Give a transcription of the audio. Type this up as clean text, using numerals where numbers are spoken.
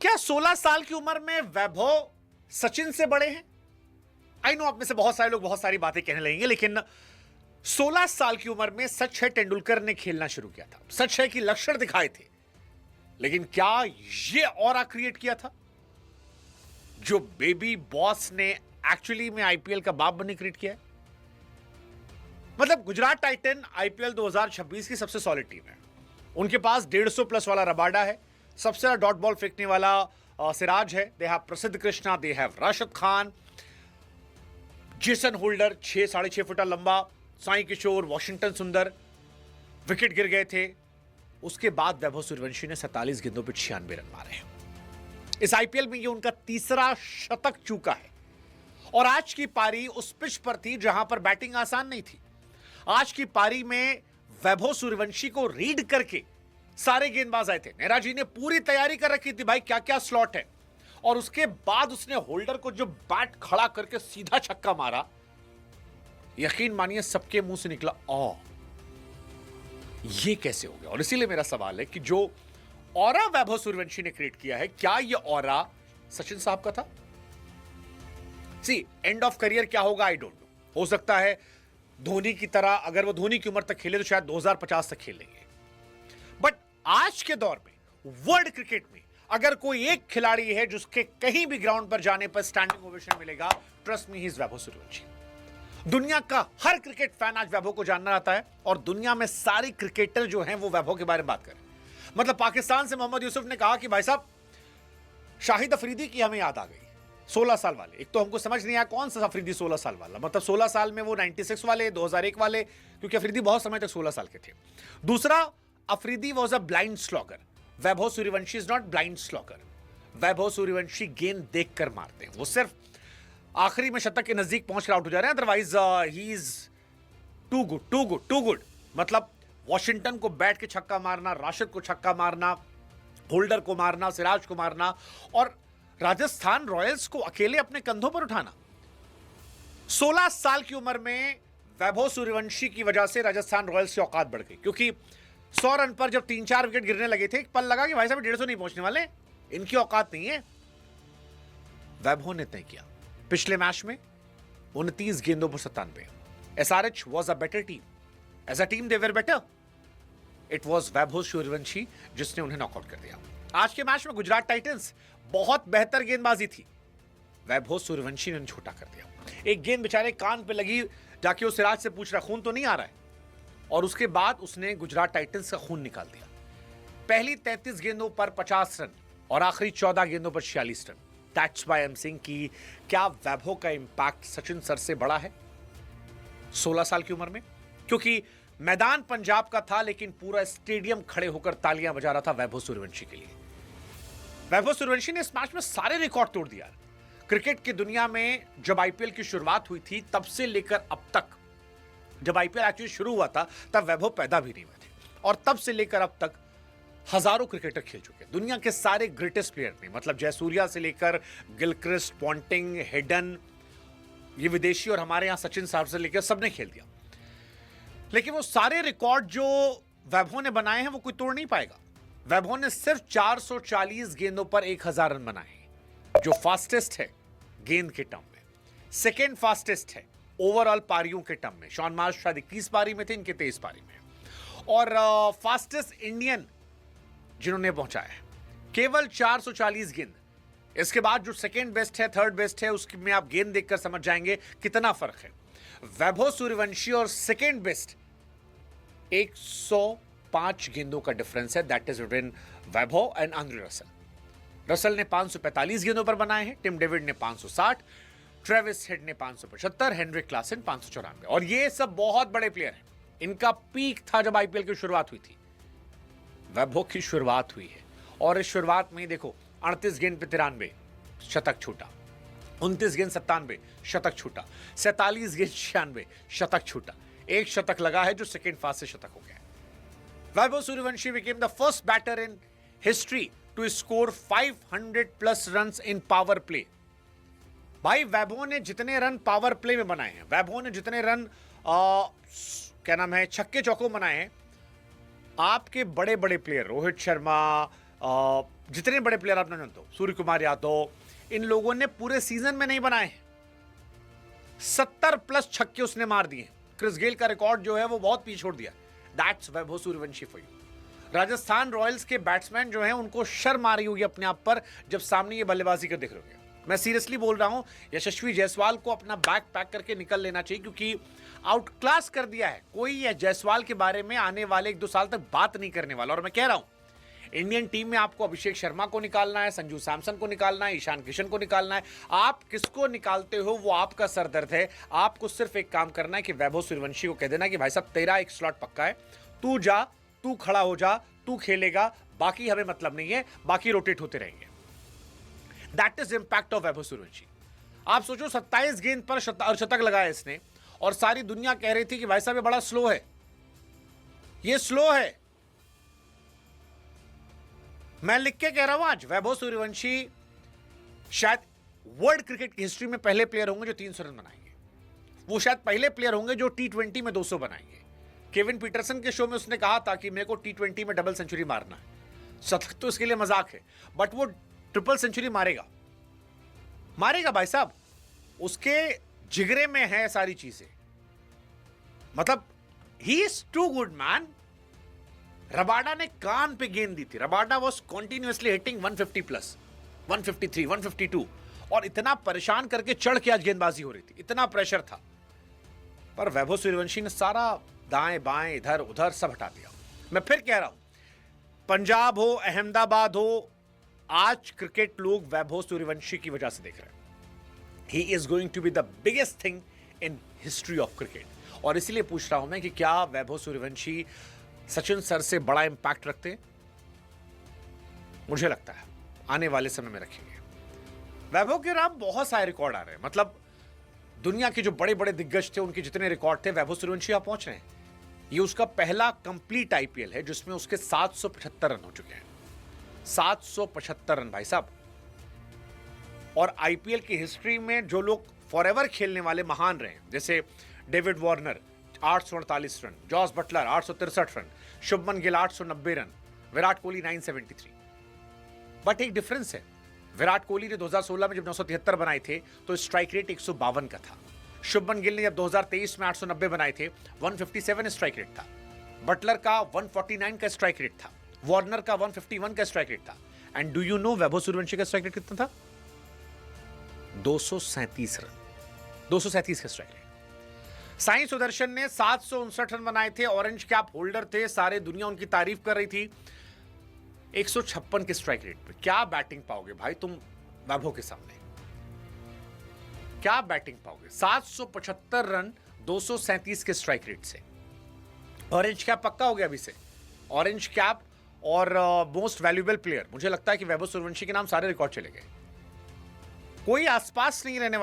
क्या 16 साल की उम्र में वैभव सचिन से बड़े हैं? आई नो आप में से बहुत सारे लोग बहुत सारी बातें कहने लगेंगे, लेकिन 16 साल की उम्र में सच है तेंदुलकर ने खेलना शुरू किया था, सच है कि लक्षण दिखाए थे, लेकिन क्या यह ऑरा क्रिएट किया था जो बेबी बॉस ने एक्चुअली में आईपीएल का बाप बनने क्रिएट किया है? मतलब गुजरात टाइटन आईपीएल 2026 की सबसे सॉलिड टीम है। उनके पास 150 प्लस वाला रबाडा है, सबसे ज्यादा डॉट बॉल फेंकने वाला सिराज है, दे हैव प्रसिद्ध Krishna, they have Rashid Khan, Jason holder 6 साढ़े 6 फुटा लंबा, साई किशोर, वॉशिंगटन सुंदर, विकेट गिर गए थे। उसके बाद वैभव सूर्यवंशी ने 47 गेंदों पर 96 रन मारे हैं। इस आईपीएल में ये उनका तीसरा शतक चूका है और आज की पारी उस पिच पर थी जहां पर बैटिंग आसान नहीं थी। आज की पारी में वैभव सूर्यवंशी को रीड करके सारे गेंदबाज आए थे। नेहरा जी ने पूरी तैयारी कर रखी थी, भाई क्या क्या स्लॉट है, और उसके बाद उसने होल्डर को जो बैट खड़ा करके सीधा छक्का मारा, यकीन मानिए सबके मुंह से निकला ये कैसे हो गया। और इसीलिए मेरा सवाल है कि जो ऑरा वैभव सूर्यवंशी ने क्रिएट किया है, क्या यह ऑरा सचिन साहब का था? सी एंड ऑफ करियर क्या होगा आई डोंट नो। हो सकता है धोनी की तरह, अगर वो धोनी की उम्र तक खेले तो शायद 2050 तक खेल लेंगे। बट आज के दौर में वर्ल्ड क्रिकेट में अगर कोई एक खिलाड़ी है जिसके कहीं भी ग्राउंड पर जाने पर स्टैंडिंग ओवेशन मिलेगा, trust me, he is Vaibhav Suryavanshi. दुनिया का हर क्रिकेट फैन आज वैभव को जानना आता है और दुनिया में सारे क्रिकेटर जो हैं वो वैभव के बारे में बात करें। मतलब पाकिस्तान से मोहम्मद यूसुफ ने कहा कि भाई साहब शाहिद अफरीदी की हमें याद आ गई, 16 साल वाले। एक तो हमको समझ नहीं आया कौन सा अफरीदी 16 साल वाला, मतलब 16 साल में वो 96 वाले, 2001 वाले, क्योंकि अफरीदी बहुत समय तक 16 साल के थे। दूसरा, Afridi was a blind slogger, Vaibhav Suryavanshi is not blind slogger. Vaibhav Suryavanshi गेंद देखकर मारते हैं, वो सिर्फ आखिरी में शतक के नजदीक पहुंच कर आउट हो जा रहे हैं, otherwise he is too good too good too good. मतलब वॉशिंगटन को बैठ के छक्का मारना, राशिद को छक्का मारना, होल्डर को मारना, सिराज को मारना और राजस्थान रॉयल्स को अकेले अपने कंधों पर उठाना। 16 साल की उम्र में वैभव सूर्यवंशी की वजह से राजस्थान रॉयल्स की औकात बढ़ गई, क्योंकि 100 रन पर जब 3-4 विकेट गिरने लगे थे, एक पल लगा कि भाई साहब 150 नहीं पहुंचने वाले, इनकी औकात नहीं है। वैभव ने तय किया पिछले मैच में 29 गेंदों पर 97। SRH was a better team, as a team they were better. It was Vaibhav Suryavanshi जिसने उन्हें नॉकआउट कर दिया। आज के मैच में गुजरात टाइटंस बहुत बेहतर गेंदबाजी थी, वैभव सूर्यवंशी ने छोटा कर दिया। एक गेंद बेचारे कान पे लगी, जाके वो सिराज से पूछ रहा खून तो नहीं आ रहा है, और उसके बाद उसने गुजरात टाइटंस का खून निकाल दिया। पहली 33 गेंदों पर 50 रन और आखिरी 14 गेंदों पर 46 run. That's why I am saying कि क्या वैभव का इंपैक्ट सचिन सर से बड़ा है 16 साल की उम्र में? क्योंकि मैदान पंजाब का था, लेकिन पूरा स्टेडियम खड़े होकर तालियां बजा रहा था वैभव सूर्यवंशी के लिए। वैभव सूर्यवंशी ने इस मैच में सारे रिकॉर्ड तोड़ दिया। क्रिकेट की दुनिया में जब आईपीएल की शुरुआत हुई थी, तब से लेकर अब तक, जब आईपीएल एक्चुअली शुरू हुआ था तब वैभव पैदा भी नहीं हुए थे, और तब से लेकर अब तक हजारों क्रिकेटर खेल चुके हैं। दुनिया के सारे ग्रेटेस्ट प्लेयर ने, मतलब जयसूर्या से लेकर गिलक्रिस्ट, पॉन्टिंग, हेडन, ये विदेशी, और हमारे यहां सचिन साहब से लेकर सबने खेल दिया। लेकिन वो सारे रिकॉर्ड जो वैभव ने बनाए हैं वो कोई तोड़ नहीं पाएगा। वैभव ने सिर्फ 440 गेंदों पर 1000 रन बनाए हैं, जो फास्टेस्ट है गेंद के टर्म में, सेकेंड फास्टेस्ट है ओवरऑल पारियों के टर्म में। शॉन मार्श शायद 21 पारी में थे, इनके 23 पारी में, और फास्टेस्ट इंडियन जिन्होंने पहुंचाया है केवल 440 गेंद। इसके बाद जो सेकेंड बेस्ट है, थर्ड बेस्ट है, उसमें आप गेंद देखकर समझ जाएंगे कितना फर्क है। वैभव सूर्यवंशी और सेकेंड बेस्ट 105 गेंदों का डिफरेंस है, that is between Vaibhav and Andre Russell. Russell ने 545 गेंदों पर बनाए हैं, टिम डेविड ने 560, ट्रेविस हेड ने 575, हेनरिक क्लासन 594, और ये सब बहुत बड़े प्लेयर हैं। इनका पीक था जब आईपीएल की शुरुआत हुई थी। वैभव की शुरुआत हुई है, और इस शुरुआत में देखो 38 गेंद पे 93 शतक छूटा, 29 गेंद 97 शतक छूटा, 47 गेंद 96 शतक छूटा, एक शतक लगा है जो सेकेंड फास्ट से शतक हो गया। Vaibhav Suryavanshi became the first batter in history to score 500 plus runs in power play। भाई वैभव ने जितने रन पावर प्ले में बनाए हैं, वैभव ने जितने रन क्या नाम है छक्के चौकों बनाए हैं, आपके बड़े बड़े प्लेयर रोहित शर्मा, जितने बड़े प्लेयर आपने जानते हो, सूर्य कुमार यादव, इन लोगों ने पूरे सीजन में नहीं बनाए। 70 प्लस छक्के उसने मार दिए। क्रिस गेल का रिकॉर्ड जो है वो बहुत पीछे छोड़ दिया। That's Vaibhav Suryavanshi for you. Rajasthan Royals के बैट्समैन जो हैं उनको शर्म आ रही होगी अपने आप पर जब सामने ये बल्लेबाजी कर देख रहे होंगे। मैं सीरियसली बोल रहा हूं, यशस्वी जायसवाल को अपना बैग पैक करके निकल लेना चाहिए, क्योंकि आउट क्लास कर दिया है। कोई यह जायसवाल के बारे में आने वाले 1-2 साल तक बात नहीं करने वाला। और मैं कह रहा हूं, इंडियन टीम में आपको अभिषेक शर्मा को निकालना है, संजू सैमसन को निकालना है, ईशान किशन को निकालना है। आप किसको निकालते हो वो आपका सरदर्द है। आपको सिर्फ एक काम करना है कि वैभव सूर्यवंशी को कह देना कि भाई साहब तेरा एक स्लॉट पक्का है, तू जा, तू खड़ा हो जा, तू खेलेगा, बाकी हमें मतलब नहीं है, बाकी रोटेट होते रहेंगे। That is impact of Vaibhav Suryavanshi. आप सोचो 27 गेंद पर शतक लगाया इसने, और सारी दुनिया कह रही थी कि भाई साहब ये बड़ा स्लो है, ये स्लो है। मैं लिख के कह रहा हूं आज, वैभव सूर्यवंशी शायद वर्ल्ड क्रिकेट की हिस्ट्री में पहले प्लेयर होंगे जो 300 रन बनाएंगे। वो शायद पहले प्लेयर होंगे जो T20 में 200 बनाएंगे। केविन पीटरसन के शो में उसने कहा था कि मेरे को T20 में डबल सेंचुरी मारना है। शतक तो इसके लिए मजाक है, बट वो ट्रिपल सेंचुरी मारेगा, मारेगा भाई साहब। उसके जिगरे में है सारी चीजें। मतलब he is too good man. Rabada ने कान पे गेंद दी थी। Rabada was continuously hitting 150 plus, 153, 152, और इतना परेशान करके चढ़ के आज गेंदबाजी हो रही थी, इतना प्रेशर था। पर वैभव सूर्यवंशी ने सारा दाएं बाएं इधर उधर सब हटा दिया। मैं फिर कह रहा हूं, पंजाब हो, अहमदाबाद हो, आज क्रिकेट लोग वैभव सूर्यवंशी की वजह से देख रहे हैं। He is going to be the biggest thing in history of cricket. और इसलिए पूछ रहा हूं मैं कि क्या वैभव सूर्यवंशी सचिन सर से बड़ा इंपैक्ट रखते हैं? मुझे लगता है आने वाले समय में रखेंगे। वैभव के नाम बहुत सारे रिकॉर्ड आ रहे हैं। मतलब दुनिया के जो बड़े बड़े दिग्गज थे उनके जितने रिकॉर्ड थे, वैभव सूर्यवंशी आप पहुंच रहे हैं। ये उसका पहला कंप्लीट आईपीएल है जिसमें उसके 775 रन हो चुके हैं। 775 रन भाई साहब। और आईपीएल की हिस्ट्री में जो लोग फॉरएवर खेलने वाले महान रहे, जैसे David Warner 848 run, Jos Buttler 863 run, Shubman Gill 890 run, Virat Kohli 973। But एक डिफरेंस है, विराट कोहली ने 2016 में जब 973 बनाए थे तो स्ट्राइक रेट 152 का था। शुभमन गिल ने जब 2023 में 890 बनाए थे 157 स्ट्राइक रेट था। बटलर का 149 का स्ट्राइक रेट था। वार्नर का 151 का स्ट्राइक रेट था। And do you know Vaibhav Suryavanshi का स्ट्राइक रेट कितना था? 237 रन, 237 का स्ट्राइक रेट। साई सुदर्शन ने 759 रन बनाए थे, ऑरेंज कैप होल्डर थे, सारे दुनिया उनकी तारीफ कर रही थी। 156 के स्ट्राइक रेट पे क्या बैटिंग पाओगे भाई तुम वैभव के सामने? क्या बैटिंग पाओगे? 775 रन 237 के स्ट्राइक रेट से। ऑरेंज कैप पक्का हो गया अभी से। ऑरेंज कैप और मोस्ट वैल्यूएबल प्लेयर, मुझे लगता है कि वैभव सूर्यवंशी के नाम सारे रिकॉर्ड चले गए। कोई आसपास नहीं रहने वाला।